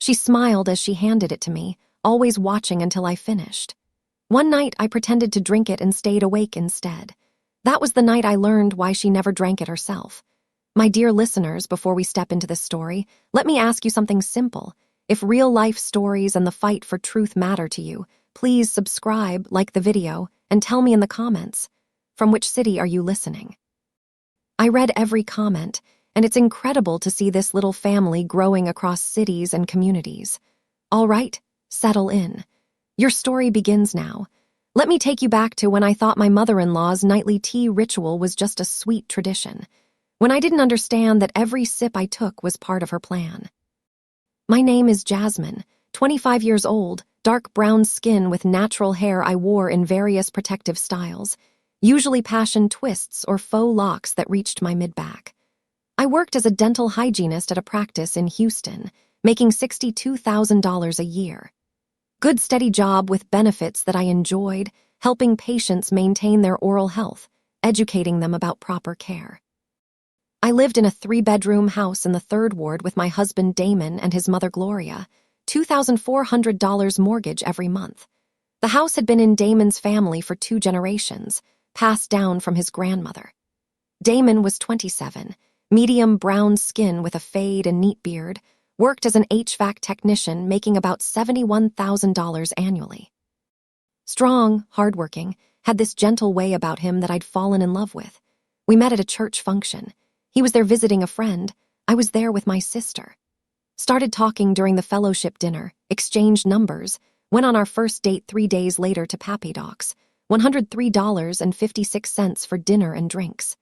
She smiled as she handed it to me, always watching until I finished. One night, I pretended to drink it and stayed awake instead. That was the night I learned why she never drank it herself. My dear listeners, before we step into this story, let me ask you something simple. If real-life stories and the fight for truth matter to you, please subscribe, like the video, and tell me in the comments, from which city are you listening? I read every comment, and it's incredible to see this little family growing across cities and communities. All right, settle in. Your story begins now. Let me take you back to when I thought my mother-in-law's nightly tea ritual was just a sweet tradition, when I didn't understand that every sip I took was part of her plan. My name is Jasmine, 25 years old, dark brown skin with natural hair I wore in various protective styles, usually passion twists or faux locks that reached my mid-back. I worked as a dental hygienist at a practice in Houston, making $62,000 a year. Good steady job with benefits that I enjoyed, helping patients maintain their oral health, educating them about proper care. I lived in a 3-bedroom house in the 3rd ward with my husband Damon and his mother Gloria, $2,400 mortgage every month. The house had been in Damon's family for 2 generations, passed down from his grandmother. Damon was 27, medium brown skin with a fade and neat beard, worked as an HVAC technician making about $71,000 annually. Strong, hardworking, had this gentle way about him that I'd fallen in love with. We met at a church function. He was there visiting a friend. I was there with my sister. Started talking during the fellowship dinner, exchanged numbers, went on our first date 3 days later to Pappy Doc's, $103.56 for dinner and drinks.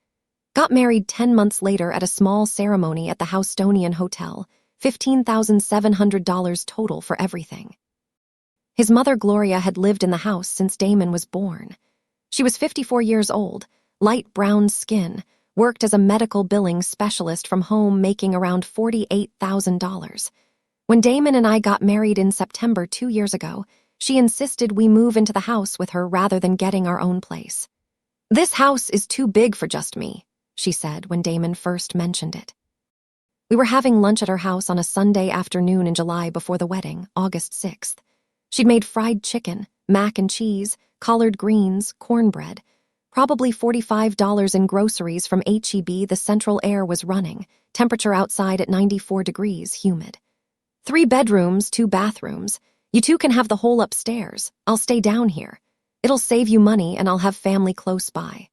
Got married 10 months later at a small ceremony at the Houstonian Hotel, $15,700 total for everything. His mother Gloria had lived in the house since Damon was born. She was 54 years old, light brown skin, worked as a medical billing specialist from home making around $48,000. When Damon and I got married in September 2 years ago, she insisted we move into the house with her rather than getting our own place. "This house is too big for just me," she said when Damon first mentioned it. We were having lunch at her house on a Sunday afternoon in July before the wedding, August 6th. She'd made fried chicken, mac and cheese, collard greens, cornbread, probably $45 in groceries from H-E-B. The central air was running, temperature outside at 94 degrees, humid. 3 bedrooms, 2 bathrooms. You two can have the whole upstairs. I'll stay down here. It'll save you money and I'll have family close by.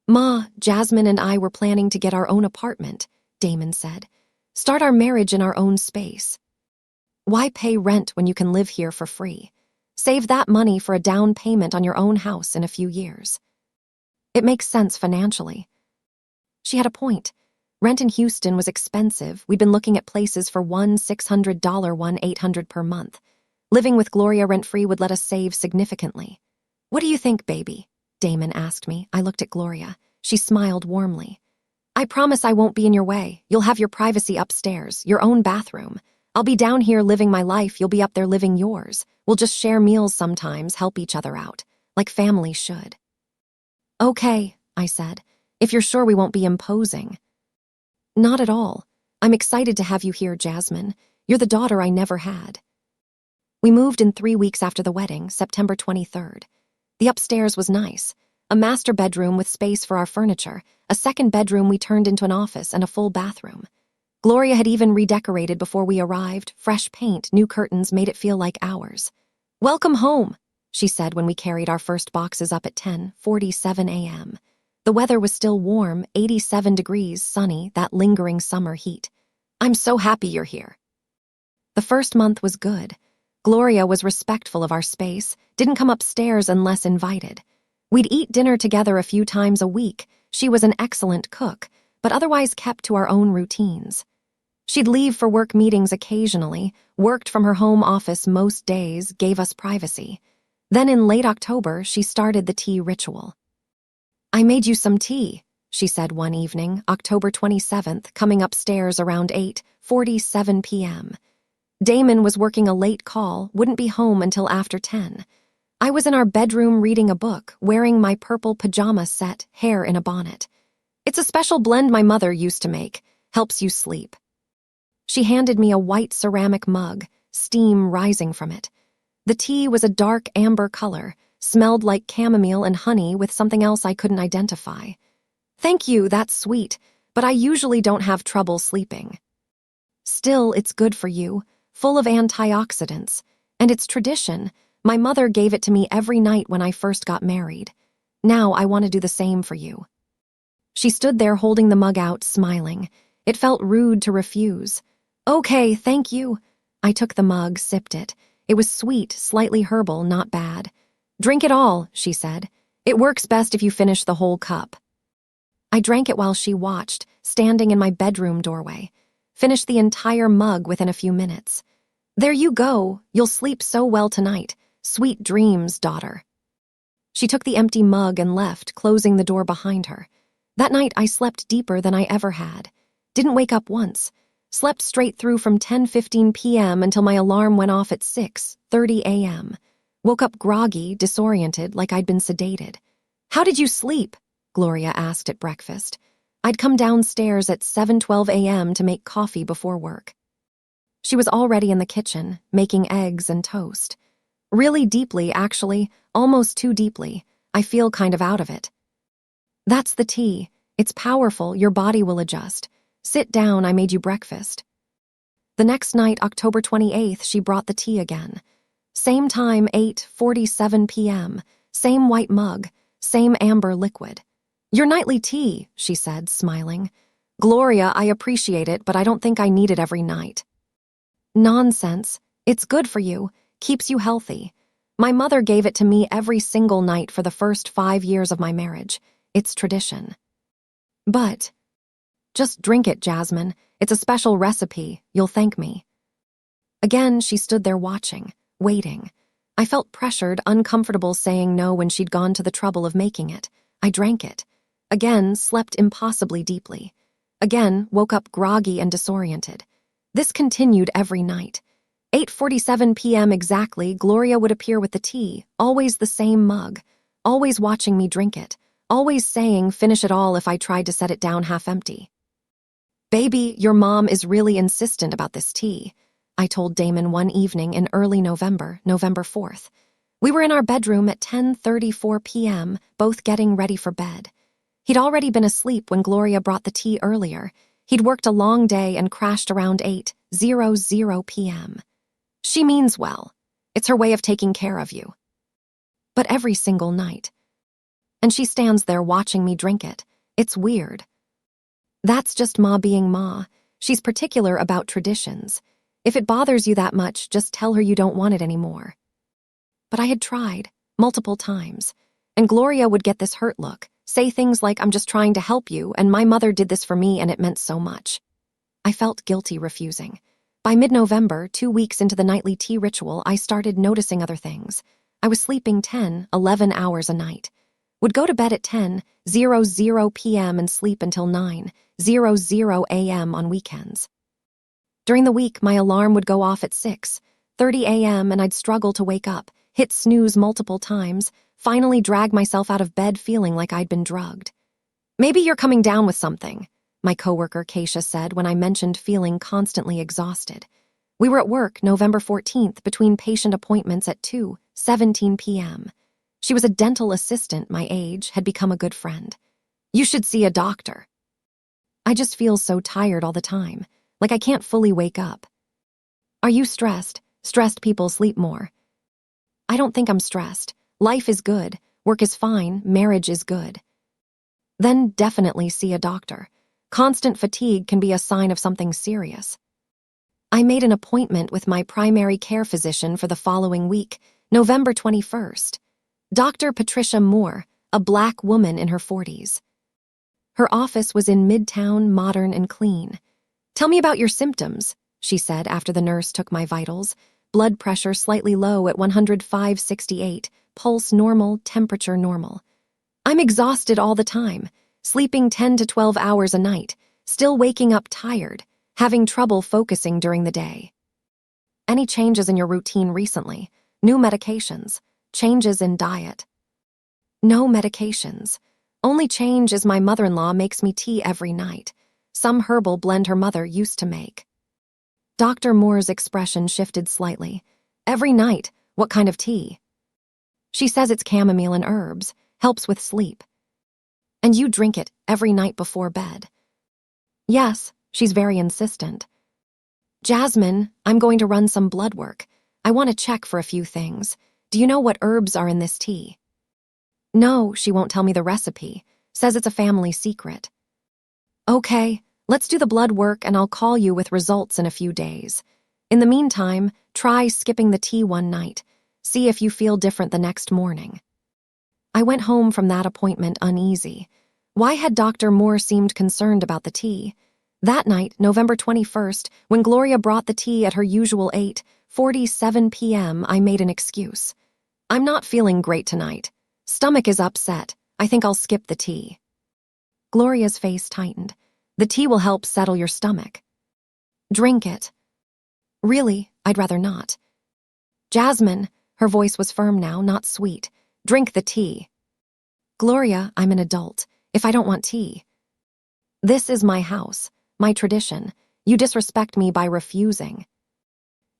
"Ma, Jasmine and I were planning to get our own apartment," Damon said. "Start our marriage in our own space. Why pay rent when you can live here for free? Save that money for a down payment on your own house in a few years. It makes sense financially." She had a point. Rent in Houston was expensive. We'd been looking at places for one $600, one $800 per month. Living with Gloria rent-free would let us save significantly. "What do you think, baby?" Damon asked me. I looked at Gloria. She smiled warmly. "I promise I won't be in your way. You'll have your privacy upstairs, your own bathroom. I'll be down here living my life, you'll be up there living yours. We'll just share meals sometimes, help each other out, like family should." "Okay," I said, "if you're sure we won't be imposing." "Not at all. I'm excited to have you here, Jasmine. You're the daughter I never had." We moved in 3 weeks after the wedding, September 23rd. The upstairs was nice. A master bedroom with space for our furniture, a 2nd bedroom we turned into an office, and a full bathroom. Gloria had even redecorated before we arrived. Fresh paint, new curtains made it feel like ours. "Welcome home," she said when we carried our first boxes up at 10:47 a.m. The weather was still warm, 87 degrees, sunny, that lingering summer heat. "I'm so happy you're here." The first month was good. Gloria was respectful of our space, didn't come upstairs unless invited. We'd eat dinner together a few times a week. She was an excellent cook, but otherwise kept to our own routines. She'd leave for work meetings occasionally, worked from her home office most days, gave us privacy. Then in late October, she started the tea ritual. "I made you some tea," she said one evening, October 27th, coming upstairs around 8:47 p.m. Damon was working a late call, wouldn't be home until after 10. I was in our bedroom reading a book, wearing my purple pajama set, hair in a bonnet. "It's a special blend my mother used to make. Helps you sleep." She handed me a white ceramic mug, steam rising from it. The tea was a dark amber color, smelled like chamomile and honey with something else I couldn't identify. Thank you, that's sweet, but I usually don't have trouble sleeping. Still, it's good for you, full of antioxidants. And it's tradition. My mother gave it to me every night when I first got married. Now I want to do the same for you. She stood there holding the mug out, smiling. It felt rude to refuse. Okay, thank you. I took the mug, sipped it. It was sweet, slightly herbal, not bad. Drink it all, she said. It works best if you finish the whole cup. I drank it while she watched, standing in my bedroom doorway. Finished the entire mug within a few minutes. There you go. You'll sleep so well tonight. Sweet dreams, daughter. She took the empty mug and left, closing the door behind her. That night I slept deeper than I ever had. Didn't wake up once. Slept straight through from 10:15 p.m. until my alarm went off at 6:30 a.m. Woke up groggy, disoriented, like I'd been sedated. How did you sleep? Gloria asked at breakfast. I'd come downstairs at 7:12 a.m. to make coffee before work. She was already in the kitchen, making eggs and toast. Really deeply, actually, almost too deeply. I feel kind of out of it. That's the tea. It's powerful, your body will adjust. Sit down, I made you breakfast. The next night, October 28th, she brought the tea again. Same time, 8:47 p.m., same white mug, same amber liquid. Your nightly tea, she said, smiling. Gloria, I appreciate it, but I don't think I need it every night. Nonsense. It's good for you, keeps you healthy. My mother gave it to me every single night for the first 5 years of my marriage. It's tradition. But, just drink it, Jasmine. It's a special recipe. You'll thank me. Again, she stood there watching, waiting. I felt pressured, uncomfortable saying no when she'd gone to the trouble of making it. I drank it. Again, slept impossibly deeply. Again, woke up groggy and disoriented. This continued every night. 8:47 p.m. exactly, Gloria would appear with the tea, always the same mug, always watching me drink it, always saying finish it all if I tried to set it down half empty. Baby, your mom is really insistent about this tea, I told Damon one evening in early November, November 4th. We were in our bedroom at 10:34 p.m., both getting ready for bed. He'd already been asleep when Gloria brought the tea earlier. He'd worked a long day and crashed around 8:00 p.m. She means well. It's her way of taking care of you. But every single night. And she stands there watching me drink it. It's weird. That's just Ma being Ma. She's particular about traditions. If it bothers you that much, just tell her you don't want it anymore. But I had tried, multiple times. And Gloria would get this hurt look, say things like, I'm just trying to help you, and my mother did this for me and it meant so much. I felt guilty refusing. By mid-November, 2 weeks into the nightly tea ritual, I started noticing other things. I was sleeping 10, 11 hours a night. Would go to bed at 10:00 p.m. and sleep until 9:00 a.m. on weekends. During the week, my alarm would go off at 6:30 a.m. and I'd struggle to wake up, hit snooze multiple times, finally drag myself out of bed feeling like I'd been drugged. Maybe you're coming down with something, my coworker Keisha said when I mentioned feeling constantly exhausted. We were at work November 14th between patient appointments at 2:17 p.m. She was a dental assistant my age, had become a good friend. You should see a doctor. I just feel so tired all the time, like I can't fully wake up. Are you stressed? Stressed people sleep more. I don't think I'm stressed. Life is good, work is fine, marriage is good. Then definitely see a doctor. Constant fatigue can be a sign of something serious. I made an appointment with my primary care physician for the following week, November 21st. Dr. Patricia Moore, a Black woman in her 40s. Her office was in Midtown, modern and clean. Tell me about your symptoms, she said after the nurse took my vitals. Blood pressure slightly low at 105/68, pulse normal, temperature normal. I'm exhausted all the time, sleeping 10 to 12 hours a night, still waking up tired, having trouble focusing during the day. Any changes in your routine recently? New medications? Changes in diet? No medications. Only change is my mother-in-law makes me tea every night. Some herbal blend her mother used to make. Dr. Moore's expression shifted slightly. Every night. What kind of tea? She says it's chamomile and herbs, helps with sleep. And you drink it every night before bed. Yes, she's very insistent. Jasmine, I'm going to run some blood work. I want to check for a few things. Do you know what herbs are in this tea? No, she won't tell me the recipe. Says it's a family secret. Okay, let's do the blood work and I'll call you with results in a few days. In the meantime, try skipping the tea one night. See if you feel different the next morning. I went home from that appointment uneasy. Why had Dr. Moore seemed concerned about the tea? That night, November 21st, when Gloria brought the tea at her usual 8:47 p.m., I made an excuse. I'm not feeling great tonight. Stomach is upset. I think I'll skip the tea. Gloria's face tightened. The tea will help settle your stomach. Drink it. Really, I'd rather not. Jasmine, her voice was firm now, not sweet. Drink the tea. Gloria, I'm an adult. If I don't want tea. This is my house, my tradition. You disrespect me by refusing.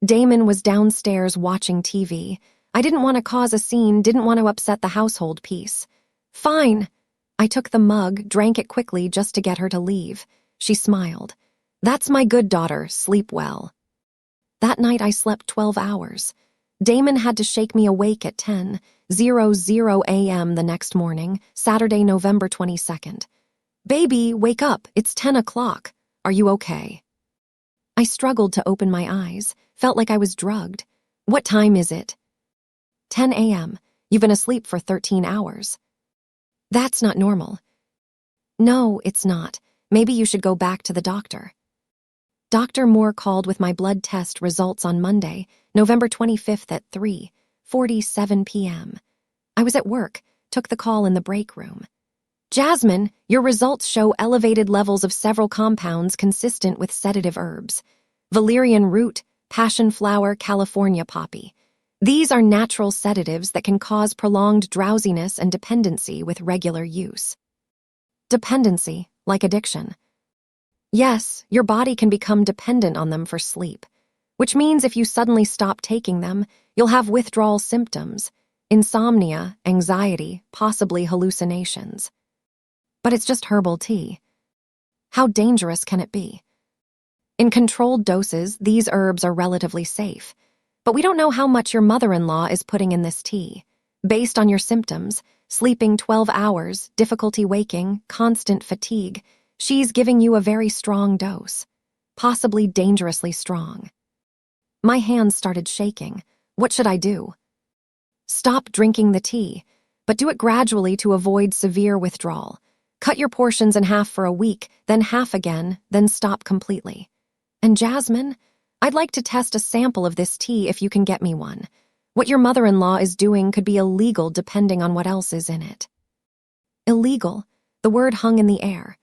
Damon was downstairs watching TV. I didn't want to cause a scene, didn't want to upset the household peace. Fine. I took the mug, drank it quickly just to get her to leave. She smiled. That's my good daughter, sleep well. That night I slept 12 hours. Damon had to shake me awake at 10:00 a.m. the next morning, Saturday, November 22nd. Baby, wake up, it's 10 o'clock. Are you okay? I struggled to open my eyes, felt like I was drugged. What time is it? 10 a.m. You've been asleep for 13 hours. That's not normal. No, it's not. Maybe you should go back to the doctor. Dr. Moore called with my blood test results on Monday, November 25th at 3:47 p.m. I was at work, took the call in the break room. Jasmine, your results show elevated levels of several compounds consistent with sedative herbs. Valerian root, passion flower, California poppy. These are natural sedatives that can cause prolonged drowsiness and dependency with regular use. Dependency, like addiction. Yes, your body can become dependent on them for sleep, which means if you suddenly stop taking them, you'll have withdrawal symptoms, insomnia, anxiety, possibly hallucinations. But it's just herbal tea. How dangerous can it be? In controlled doses, these herbs are relatively safe, but we don't know how much your mother-in-law is putting in this tea. Based on your symptoms, sleeping 12 hours, difficulty waking, constant fatigue, she's giving you a very strong dose, possibly dangerously strong. My hands started shaking. What should I do? Stop drinking the tea, but do it gradually to avoid severe withdrawal. Cut your portions in half for a week, then half again, then stop completely. And Jasmine, I'd like to test a sample of this tea if you can get me one. What your mother-in-law is doing could be illegal depending on what else is in it. Illegal. The word hung in the air.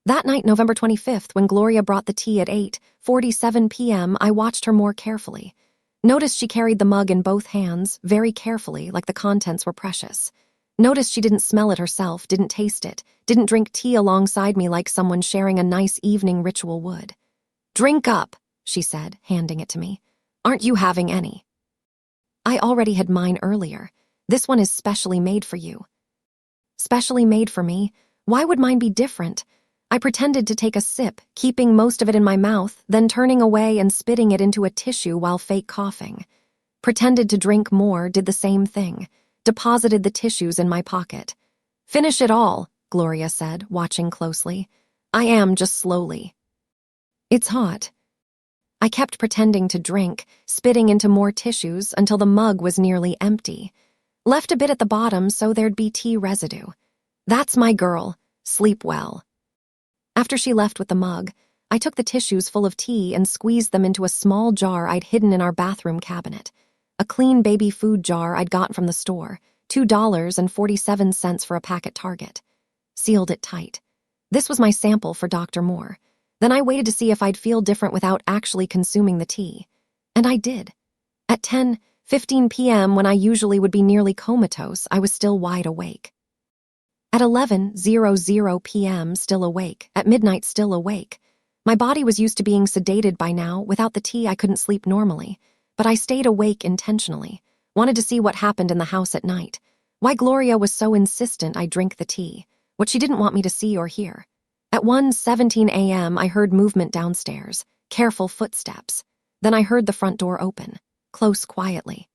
That night, November 25th, when Gloria brought the tea at 8:47 p.m., I watched her more carefully. Noticed she carried the mug in both hands, very carefully, like the contents were precious. Noticed she didn't smell it herself, didn't taste it, didn't drink tea alongside me like someone sharing a nice evening ritual would. Drink up, she said, handing it to me. Aren't you having any? I already had mine earlier. This one is specially made for you. Specially made for me? Why would mine be different? I pretended to take a sip, keeping most of it in my mouth, then turning away and spitting it into a tissue while fake coughing. Pretended to drink more, did the same thing. Deposited the tissues in my pocket. Finish it all, Gloria said, watching closely. I am, just slowly. It's hot. I kept pretending to drink, spitting into more tissues until the mug was nearly empty. Left a bit at the bottom so there'd be tea residue. That's my girl. Sleep well. After she left with the mug, I took the tissues full of tea and squeezed them into a small jar I'd hidden in our bathroom cabinet. A clean baby food jar I'd gotten from the store, $2.47 for a pack at Target. Sealed it tight. This was my sample for Dr. Moore. Then I waited to see if I'd feel different without actually consuming the tea. And I did. At 10:15 p.m., when I usually would be nearly comatose, I was still wide awake. At 11:00 p.m., still awake. At midnight, still awake. My body was used to being sedated by now. Without the tea, I couldn't sleep normally. But I stayed awake intentionally, wanted to see what happened in the house at night. Why Gloria was so insistent I drink the tea, what she didn't want me to see or hear. At 1:17 a.m., I heard movement downstairs, careful footsteps. Then I heard the front door open, close quietly.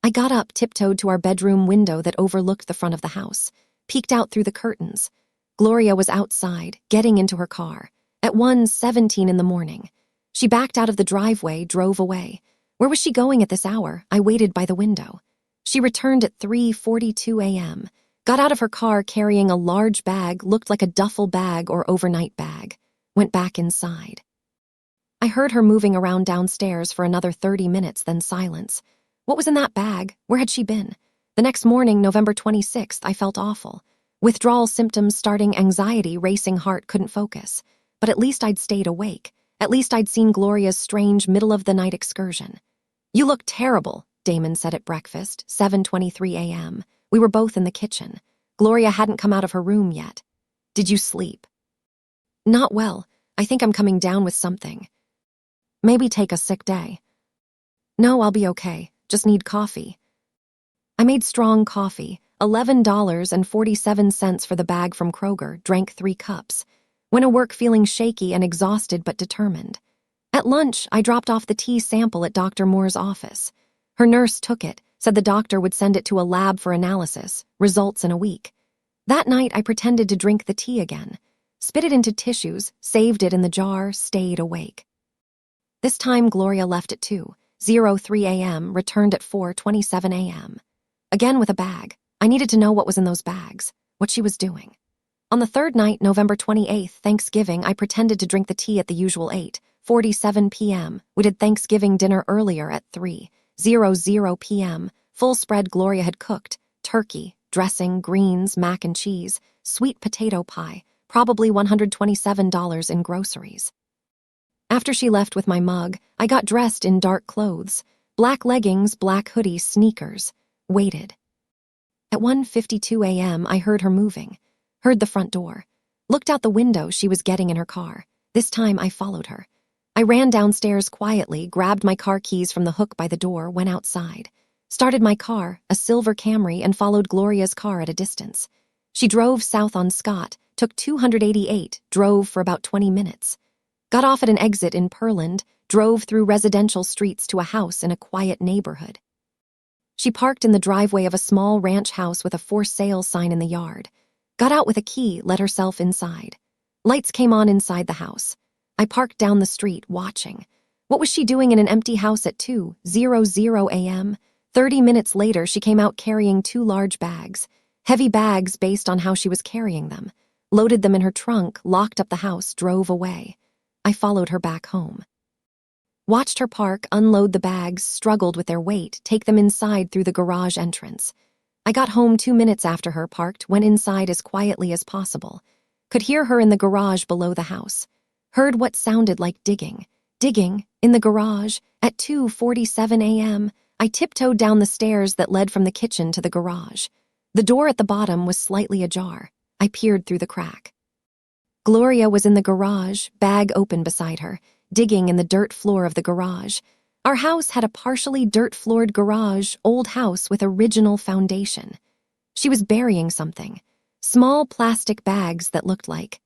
I got up, tiptoed to our bedroom window that overlooked the front of the house, peeked out through the curtains. Gloria was outside, getting into her car. At 1:17 in the morning. She backed out of the driveway, drove away. Where was she going at this hour? I waited by the window. She returned at 3:42 a.m., got out of her car carrying a large bag, looked like a duffel bag or overnight bag, went back inside. I heard her moving around downstairs for another 30 minutes, then silence. What was in that bag? Where had she been? The next morning, November 26th, I felt awful. Withdrawal symptoms starting, anxiety, racing heart, couldn't focus. But at least I'd stayed awake. At least I'd seen Gloria's strange middle-of-the-night excursion. "You look terrible," Damon said at breakfast, 7:23 a.m. We were both in the kitchen. Gloria hadn't come out of her room yet. "Did you sleep?" "Not well. I think I'm coming down with something." "Maybe take a sick day." "No, I'll be okay. Just need coffee." I made strong coffee, $11.47 for the bag from Kroger, drank 3 cups. Went to work feeling shaky and exhausted but determined. At lunch, I dropped off the tea sample at Dr. Moore's office. Her nurse took it, said the doctor would send it to a lab for analysis, results in a week. That night, I pretended to drink the tea again, spit it into tissues, saved it in the jar, stayed awake. This time, Gloria left at 2:03 a.m., returned at 4:27 a.m. Again with a bag. I needed to know what was in those bags, what she was doing. On the third night, November 28th, Thanksgiving, I pretended to drink the tea at the usual 8:47 p.m. We did Thanksgiving dinner earlier at 3:00 p.m. Full spread Gloria had cooked, turkey, dressing, greens, mac and cheese, sweet potato pie, probably $127 in groceries. After she left with my mug, I got dressed in dark clothes, black leggings, black hoodie, sneakers, waited. At 1:52 a.m., I heard her moving, heard the front door, looked out the window. She was getting in her car. This time I followed her. I ran downstairs quietly, grabbed my car keys from the hook by the door, went outside, started my car, a silver Camry, and followed Gloria's car at a distance. She drove south on Scott, took 288, drove for about 20 minutes. Got off at an exit in Pearland, drove through residential streets to a house in a quiet neighborhood. She parked in the driveway of a small ranch house with a for sale sign in the yard. Got out with a key, let herself inside. Lights came on inside the house. I parked down the street, watching. What was she doing in an empty house at 2:00 a.m.? 30 minutes later, she came out carrying 2 large bags. Heavy bags based on how she was carrying them. Loaded them in her trunk, locked up the house, drove away. I followed her back home. Watched her park, unload the bags, struggled with their weight, take them inside through the garage entrance. I got home 2 minutes after her parked, went inside as quietly as possible. Could hear her in the garage below the house. Heard what sounded like digging. Digging, in the garage, at 2:47 a.m. I tiptoed down the stairs that led from the kitchen to the garage. The door at the bottom was slightly ajar. I peered through the crack. Gloria was in the garage, bag open beside her, digging in the dirt floor of the garage. Our house had a partially dirt-floored garage, old house with original foundation. She was burying something. Small plastic bags that looked like...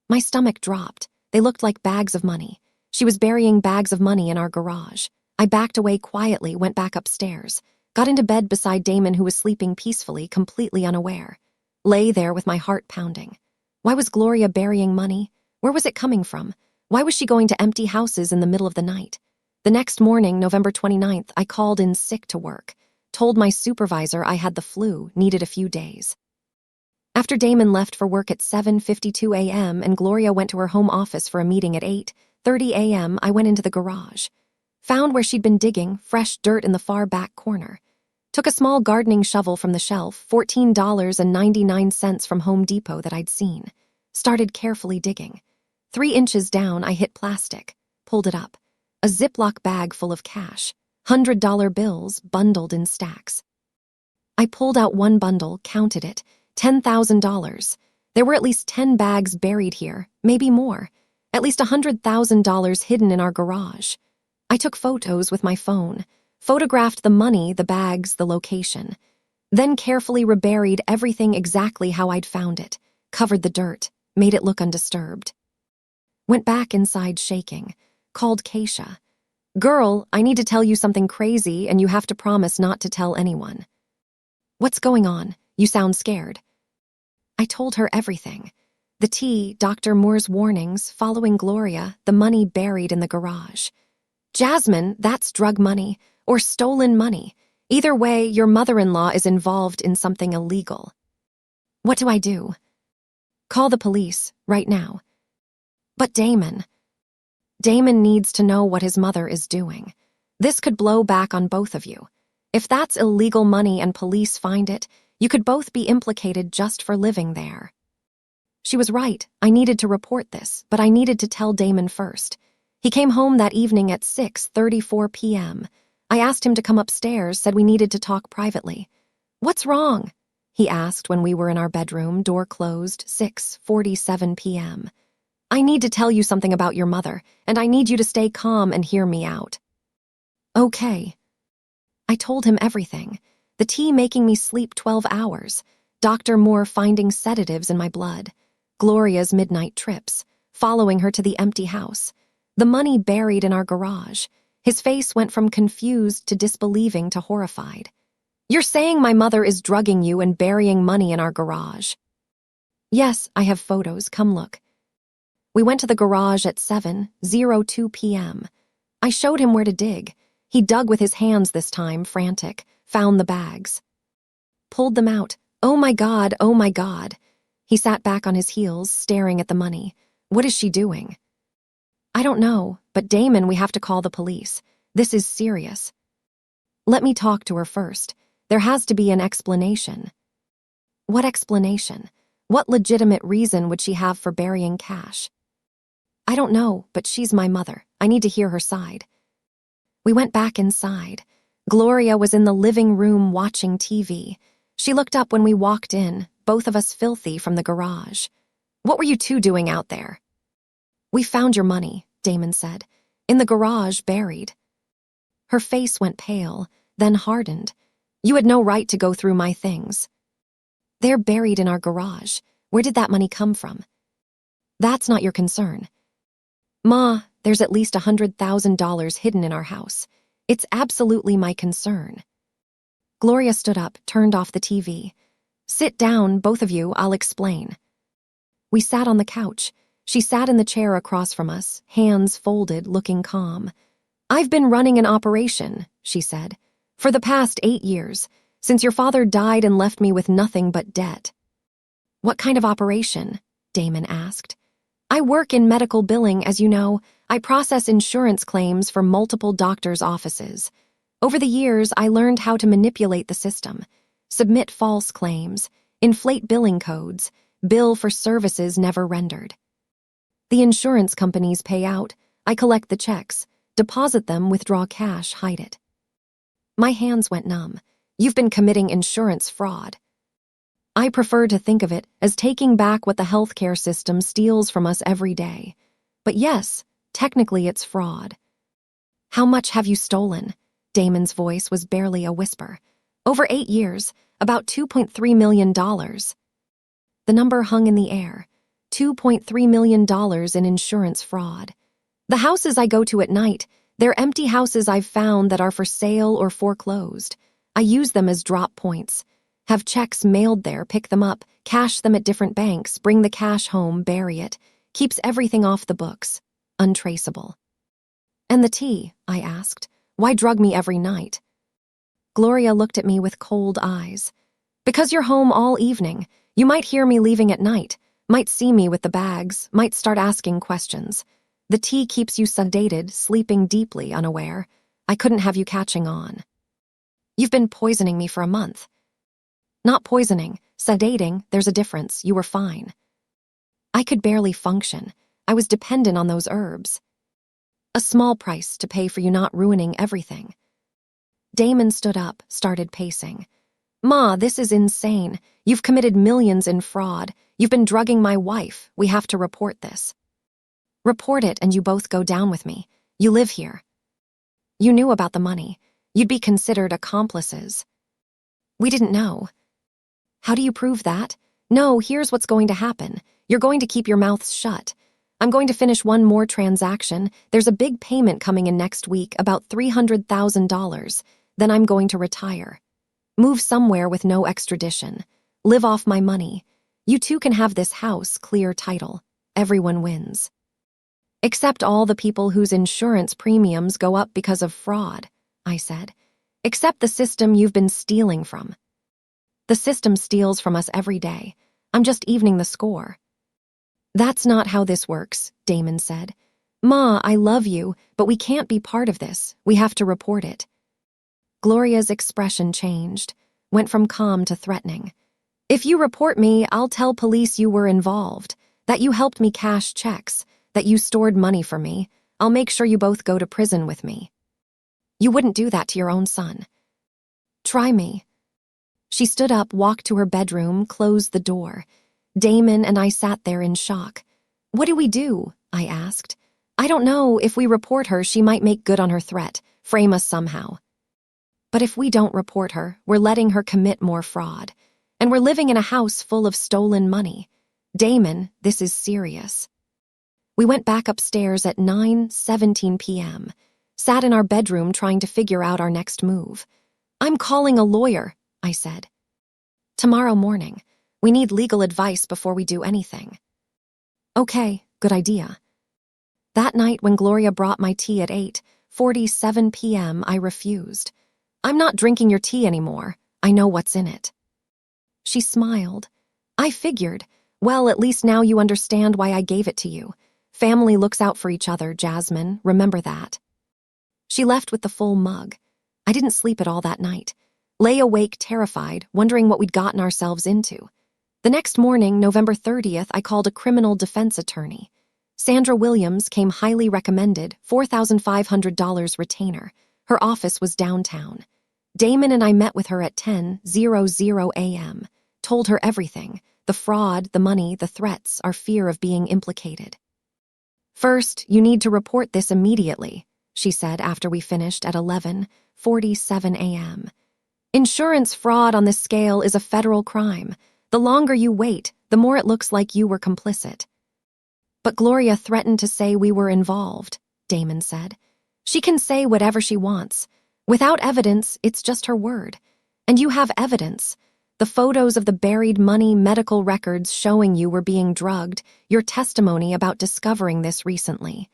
My stomach dropped. They looked like bags of money. She was burying bags of money in our garage. I backed away quietly, went back upstairs. Got into bed beside Damon, who was sleeping peacefully, completely unaware. Lay there with my heart pounding. Why was Gloria burying money? Where was it coming from? Why was she going to empty houses in the middle of the night? The next morning, November 29th, I called in sick to work. Told my supervisor I had the flu, needed a few days. After Damon left for work at 7:52 a.m. and Gloria went to her home office for a meeting at 8:30 a.m., I went into the garage. Found where she'd been digging, fresh dirt in the far back corner. Took a small gardening shovel from the shelf, $14.99 from Home Depot that I'd seen. Started carefully digging. 3 inches down, I hit plastic. Pulled it up. A Ziploc bag full of cash. $100 bills bundled in stacks. I pulled out one bundle, counted it. $10,000. There were at least 10 bags buried here, maybe more. At least $100,000 hidden in our garage. I took photos with my phone, photographed the money, the bags, the location, then carefully reburied everything exactly how I'd found it, covered the dirt, made it look undisturbed. Went back inside shaking, called Keisha. "Girl, I need to tell you something crazy and you have to promise not to tell anyone." "What's going on? You sound scared." I told her everything. The tea, Dr. Moore's warnings, following Gloria, the money buried in the garage. "Jasmine, that's drug money, or stolen money. Either way, your mother-in-law is involved in something illegal." "What do I do?" "Call the police, right now." "But Damon needs to know what his mother is doing. This could blow back on both of you. If that's illegal money and police find it, you could both be implicated just for living there." She was right. I needed to report this, but I needed to tell Damon first. He came home that evening at 6:34 p.m. I asked him to come upstairs, said we needed to talk privately. "What's wrong?" he asked when we were in our bedroom, door closed, 6:47 p.m. "I need to tell you something about your mother, and I need you to stay calm and hear me out." "Okay." I told him everything. The tea making me sleep 12 hours. Dr. Moore finding sedatives in my blood. Gloria's midnight trips. Following her to the empty house. The money buried in our garage. His face went from confused to disbelieving to horrified. "You're saying my mother is drugging you and burying money in our garage?" "Yes, I have photos. Come look." We went to the garage at 7:02 p.m. I showed him where to dig. He dug with his hands this time, frantic, found the bags. Pulled them out. "Oh my God, oh my God." He sat back on his heels, staring at the money. "What is she doing?" "I don't know, but Damon, we have to call the police. This is serious." "Let me talk to her first. There has to be an explanation." "What explanation? What legitimate reason would she have for burying cash?" "I don't know, but she's my mother. I need to hear her side." We went back inside. Gloria was in the living room watching TV. She looked up when we walked in, both of us filthy from the garage. "What were you two doing out there?" "We found your money," Damon said. "In the garage, buried." Her face went pale, then hardened. "You had no right to go through my things." "They're buried in our garage. Where did that money come from?" "That's not your concern." "Ma, there's at least $100,000 hidden in our house. It's absolutely my concern." Gloria stood up, turned off the TV. "Sit down, both of you, I'll explain." We sat on the couch. She sat in the chair across from us, hands folded, looking calm. "I've been running an operation," she said, "for the past 8 years, since your father died and left me with nothing but debt." "What kind of operation?" Damon asked. "I work in medical billing, as you know. I process insurance claims for multiple doctors' offices. Over the years, I learned how to manipulate the system, submit false claims, inflate billing codes, bill for services never rendered. The insurance companies pay out. I collect the checks, deposit them, withdraw cash, hide it." My hands went numb. "You've been committing insurance fraud." "I prefer to think of it as taking back what the healthcare system steals from us every day. But yes, technically it's fraud." "How much have you stolen?" Damon's voice was barely a whisper. "Over 8 years, about $2.3 million. The number hung in the air. $2.3 million in insurance fraud. The houses I go to at night, they're empty houses I've found that are for sale or foreclosed. I use them as drop points. Have checks mailed there, pick them up, cash them at different banks, bring the cash home, bury it. Keeps everything off the books. Untraceable." "And the tea?" I asked. "Why drug me every night?" Gloria looked at me with cold eyes. "Because you're home all evening. You might hear me leaving at night, might see me with the bags, might start asking questions. The tea keeps you sedated, sleeping deeply, unaware. I couldn't have you catching on." "You've been poisoning me for a month." "Not poisoning, sedating, there's a difference. You were fine." "I could barely function. I was dependent on those herbs." "A small price to pay for you not ruining everything." Damon stood up, started pacing. "Ma, this is insane. You've committed millions in fraud. You've been drugging my wife. We have to report this." Report it and you both go down with me. You live here. You knew about the money. You'd be considered accomplices. We didn't know. How do you prove that? No, here's what's going to happen. You're going to keep your mouths shut. I'm going to finish one more transaction. There's a big payment coming in next week, about $300,000. Then I'm going to retire. Move somewhere with no extradition. Live off my money. You two can have this house, clear title. Everyone wins. Except all the people whose insurance premiums go up because of fraud, I said. Except the system you've been stealing from. The system steals from us every day. I'm just evening the score. That's not how this works, Damon said. Ma, I love you, but we can't be part of this. We have to report it. Gloria's expression changed, went from calm to threatening. If you report me, I'll tell police you were involved, that you helped me cash checks, that you stored money for me. I'll make sure you both go to prison with me. You wouldn't do that to your own son. Try me. She stood up, walked to her bedroom, closed the door. Damon and I sat there in shock. What do we do? I asked. I don't know. If we report her, she might make good on her threat, frame us somehow. But if we don't report her, we're letting her commit more fraud. And we're living in a house full of stolen money. Damon, this is serious. We went back upstairs at 9:17 p.m., sat in our bedroom trying to figure out our next move. I'm calling a lawyer, I said. Tomorrow morning. We need legal advice before we do anything. Okay, good idea. That night when Gloria brought my tea at 8:47 p.m., I refused. I'm not drinking your tea anymore. I know what's in it. She smiled. I figured, well, at least now you understand why I gave it to you. Family looks out for each other, Jasmine. Remember that. She left with the full mug. I didn't sleep at all that night. Lay awake, terrified, wondering what we'd gotten ourselves into. The next morning, November 30th, I called a criminal defense attorney. Sandra Williams came highly recommended, $4,500 retainer. Her office was downtown. Damon and I met with her at 10:00 a.m., told her everything, the fraud, the money, the threats, our fear of being implicated. First, you need to report this immediately, she said after we finished at 11:47 a.m. Insurance fraud on this scale is a federal crime. The longer you wait, the more it looks like you were complicit. But Gloria threatened to say we were involved, Damon said. She can say whatever she wants. Without evidence, it's just her word. And you have evidence. The photos of the buried money, medical records showing you were being drugged, your testimony about discovering this recently.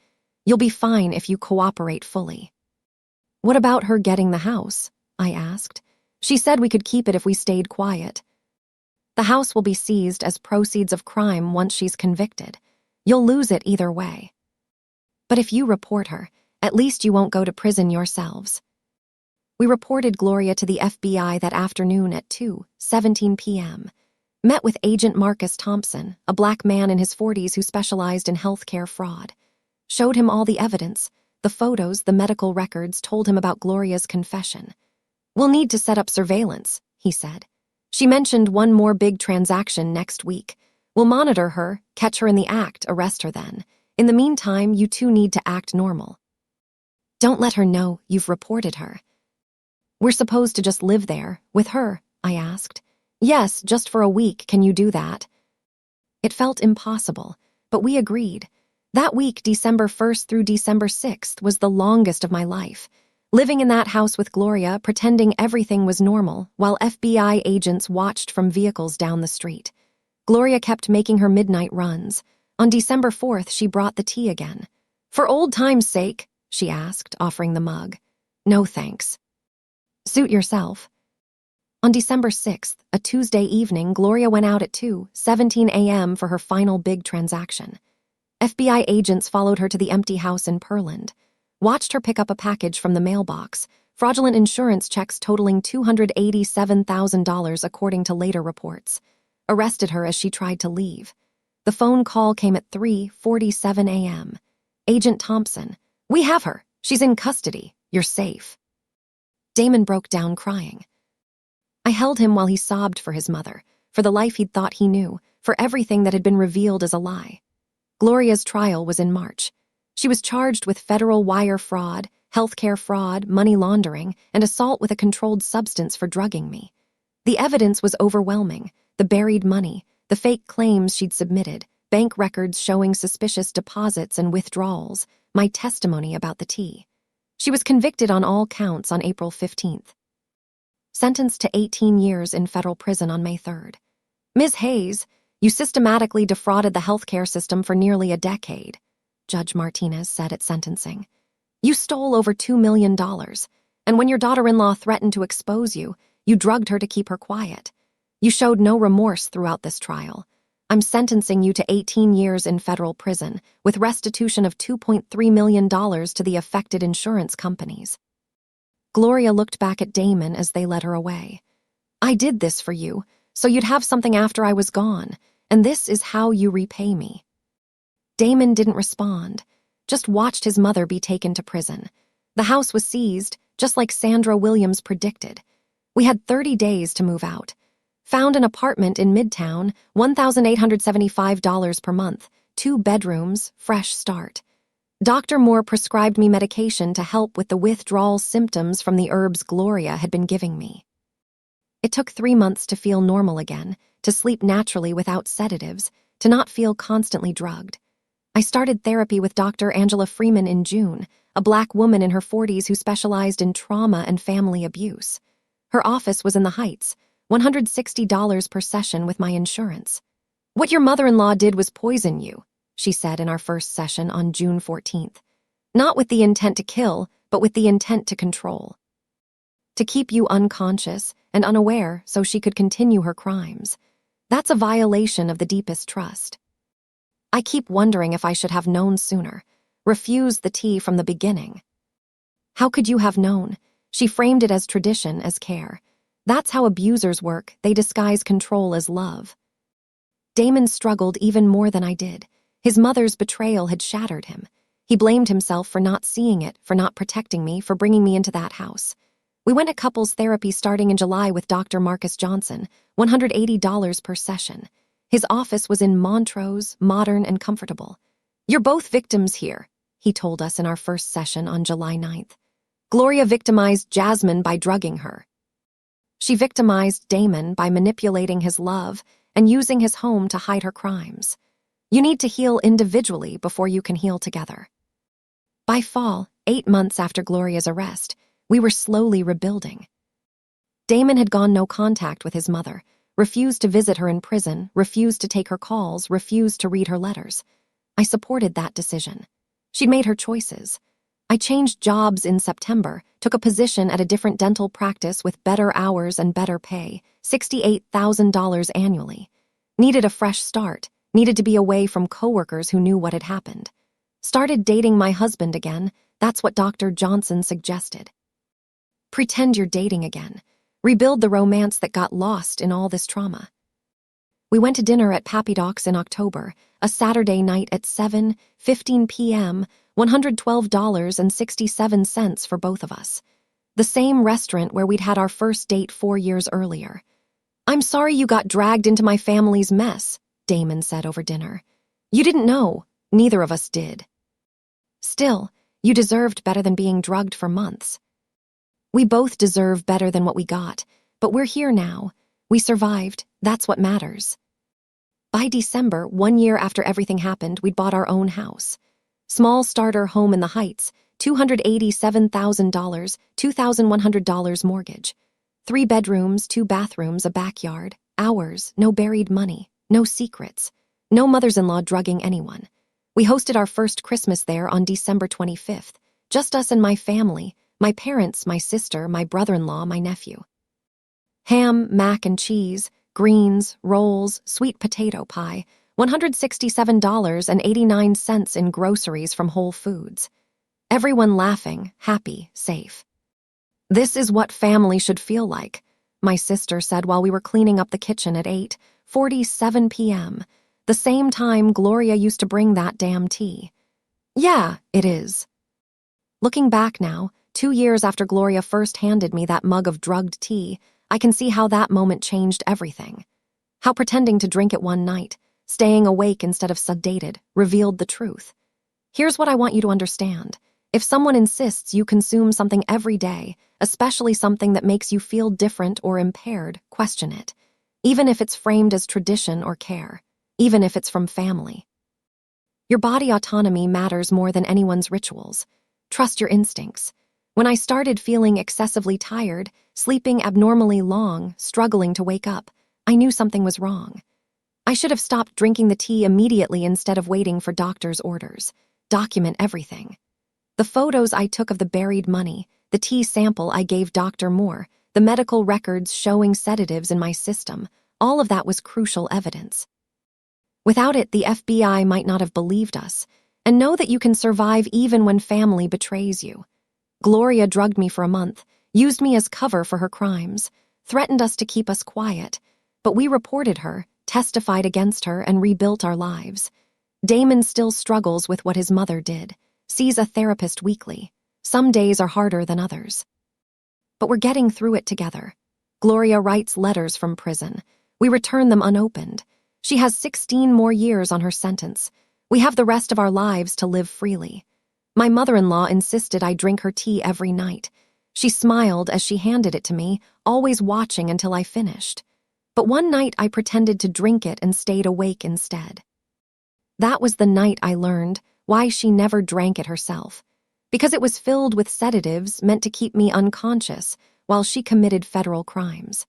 You'll be fine if you cooperate fully. What about her getting the house? I asked. She said we could keep it if we stayed quiet. The house will be seized as proceeds of crime once she's convicted. You'll lose it either way. But if you report her, at least you won't go to prison yourselves. We reported Gloria to the FBI that afternoon at 2:17 p.m. Met with Agent Marcus Thompson, a black man in his 40s who specialized in healthcare fraud. Showed him all the evidence, the photos, the medical records, told him about Gloria's confession. We'll need to set up surveillance, he said. She mentioned one more big transaction next week. We'll monitor her, catch her in the act, arrest her then. In the meantime, you two need to act normal. Don't let her know you've reported her. We're supposed to just live there, with her, I asked. Yes, just for a week. Can you do that? It felt impossible, but we agreed. That week, December 1st through December 6th, was the longest of my life. Living in that house with Gloria, pretending everything was normal, while FBI agents watched from vehicles down the street. Gloria kept making her midnight runs. On December 4th, she brought the tea again. For old time's sake, she asked, offering the mug. No thanks. Suit yourself. On December 6th, a Tuesday evening, Gloria went out at 2:17 a.m. for her final big transaction. FBI agents followed her to the empty house in Pearland. Watched her pick up a package from the mailbox, fraudulent insurance checks totaling $287,000 according to later reports. Arrested her as she tried to leave. The phone call came at 3:47 a.m. Agent Thompson, we have her. She's in custody. You're safe. Damon broke down crying. I held him while he sobbed for his mother, for the life he'd thought he knew, for everything that had been revealed as a lie. Gloria's trial was in March. She was charged with federal wire fraud, healthcare fraud, money laundering, and assault with a controlled substance for drugging me. The evidence was overwhelming: the buried money, the fake claims she'd submitted, bank records showing suspicious deposits and withdrawals, my testimony about the tea. She was convicted on all counts on April 15th. Sentenced to 18 years in federal prison on May 3rd. Ms. Hayes, you systematically defrauded the healthcare system for nearly a decade, Judge Martinez said at sentencing. You stole over $2 million, and when your daughter-in-law threatened to expose you, you drugged her to keep her quiet. You showed no remorse throughout this trial. I'm sentencing you to 18 years in federal prison, with restitution of $2.3 million to the affected insurance companies. Gloria looked back at Damon as they led her away. I did this for you, so you'd have something after I was gone, and this is how you repay me. Damon didn't respond, just watched his mother be taken to prison. The house was seized, just like Sandra Williams predicted. We had 30 days to move out. Found an apartment in Midtown, $1,875 per month, 2 bedrooms, fresh start. Dr. Moore prescribed me medication to help with the withdrawal symptoms from the herbs Gloria had been giving me. It took 3 months to feel normal again, to sleep naturally without sedatives, to not feel constantly drugged. I started therapy with Dr. Angela Freeman in June, a Black woman in her 40s who specialized in trauma and family abuse. Her office was in the Heights, $160 per session with my insurance. What your mother-in-law did was poison you, she said in our first session on June 14th. Not with the intent to kill, but with the intent to control. To keep you unconscious and unaware so she could continue her crimes. That's a violation of the deepest trust. I keep wondering if I should have known sooner, refused the tea from the beginning. How could you have known? She framed it as tradition, as care. That's how abusers work, they disguise control as love. Damon struggled even more than I did. His mother's betrayal had shattered him. He blamed himself for not seeing it, for not protecting me, for bringing me into that house. We went to couples therapy starting in July with Dr. Marcus Johnson, $180 per session. His office was in Montrose, modern and comfortable. You're both victims here, he told us in our first session on July 9th. Gloria victimized Jasmine by drugging her. She victimized Damon by manipulating his love and using his home to hide her crimes. You need to heal individually before you can heal together. By fall, 8 months after Gloria's arrest, we were slowly rebuilding. Damon had gone no contact with his mother, refused to visit her in prison, refused to take her calls, refused to read her letters. I supported that decision. She'd made her choices. I changed jobs in September, took a position at a different dental practice with better hours and better pay, $68,000 annually. Needed a fresh start, needed to be away from coworkers who knew what had happened. Started dating my husband again, that's what Dr. Johnson suggested. Pretend you're dating again. Rebuild the romance that got lost in all this trauma. We went to dinner at Pappy Doc's in October, a Saturday night at 7:15 p.m., $112.67 for both of us. The same restaurant where we'd had our first date 4 years earlier. I'm sorry you got dragged into my family's mess, Damon said over dinner. You didn't know. Neither of us did. Still, you deserved better than being drugged for months. We both deserve better than what we got, but we're here now. We survived. That's what matters. By December, 1 year after everything happened, we'd bought our own house. Small starter home in the Heights, $287,000, $2,100 mortgage. 3 bedrooms, 2 bathrooms, a backyard, ours, no buried money, no secrets, no mothers-in-law drugging anyone. We hosted our first Christmas there on December 25th, just us and my family, my parents, my sister, my brother-in-law, my nephew. Ham, mac and cheese, greens, rolls, sweet potato pie, $167.89 in groceries from Whole Foods. Everyone laughing, happy, safe. This is what family should feel like, my sister said while we were cleaning up the kitchen at 8:47 p.m., the same time Gloria used to bring that damn tea. Yeah, it is. Looking back now, 2 years after Gloria first handed me that mug of drugged tea, I can see how that moment changed everything. How pretending to drink it one night, staying awake instead of sedated, revealed the truth. Here's what I want you to understand. If someone insists you consume something every day, especially something that makes you feel different or impaired, question it. Even if it's framed as tradition or care. Even if it's from family. Your body autonomy matters more than anyone's rituals. Trust your instincts. When I started feeling excessively tired, sleeping abnormally long, struggling to wake up, I knew something was wrong. I should have stopped drinking the tea immediately instead of waiting for doctor's orders. Document everything. The photos I took of the buried money, the tea sample I gave Dr. Moore, the medical records showing sedatives in my system, all of that was crucial evidence. Without it, the FBI might not have believed us. And know that you can survive even when family betrays you. Gloria drugged me for a month, used me as cover for her crimes, threatened us to keep us quiet, but we reported her, testified against her, and rebuilt our lives. Damon still struggles with what his mother did, sees a therapist weekly. Some days are harder than others. But we're getting through it together. Gloria writes letters from prison. We return them unopened. She has 16 more years on her sentence. We have the rest of our lives to live freely. My mother-in-law insisted I drink her tea every night. She smiled as she handed it to me, always watching until I finished. But one night I pretended to drink it and stayed awake instead. That was the night I learned why she never drank it herself. Because it was filled with sedatives meant to keep me unconscious while she committed federal crimes.